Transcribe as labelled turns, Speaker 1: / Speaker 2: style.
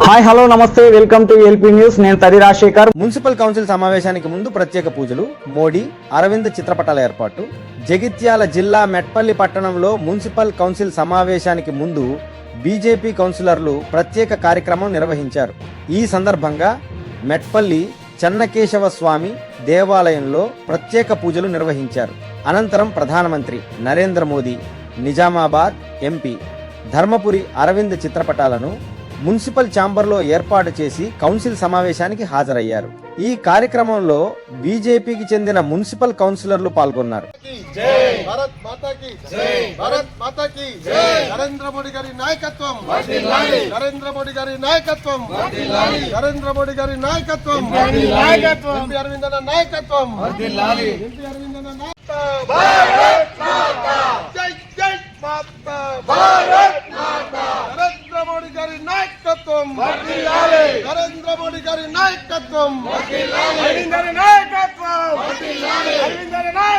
Speaker 1: Hi hello నమస్తే welcome to LP news. నేను తది రాజశేఖర్.
Speaker 2: మున్సిపల్ కౌన్సిల్ సమావేశానికి ముందు ప్రత్యేక పూజలు, మోడీ అరవింద్ చిత్రపటాల ఏర్పాటు. జగిత్యాల జిల్లా మెట్పల్లి పట్టణంలో మున్సిపల్ కౌన్సిల్ సమావేశానికి ముందు బీజేపీ కౌన్సిలర్లు ప్రత్యేక కార్యక్రమం నిర్వహించారు. ఈ సందర్భంగా మెట్పల్లి చెన్నకేశవ స్వామి దేవాలయంలో ప్రత్యేక పూజలు నిర్వహించారు. అనంతరం ప్రధానమంత్రి నరేంద్ర మోదీ, నిజామాబాద్ ఎంపీ ధర్మపురి అరవింద్ చిత్రపటాలను మున్సిపల్ ఛాంబర్లో ఏర్పాటు చేసి కౌన్సిల్ సమావేశానికి హాజరయ్యారు. ఈ కార్యక్రమంలో బీజేపీకి చెందిన మున్సిపల్ కౌన్సిలర్లు పాల్గొన్నారు.
Speaker 3: నరేంద్ర మోడీ గారి నాయకత్వం, నరేంద్ర మోడీ గారి నాయకత్వం, నరేంద్ర మోడీ గారి నాయకత్వం, ఎంపీ అరవింద్ అన్న నాయకత్వం, ఎంపీ అరవింద్ అన్న నాయకత్వం. జై జై మాతా భారత్ మాతా. నరేంద్ర మోడీ గారి నాయకత్వం, నరేంద్ర మోడీ గారి నాయకత్వం, అరవింద్ గారి నాయకత్వం, అరవింద్ గారి నాయకత్వం.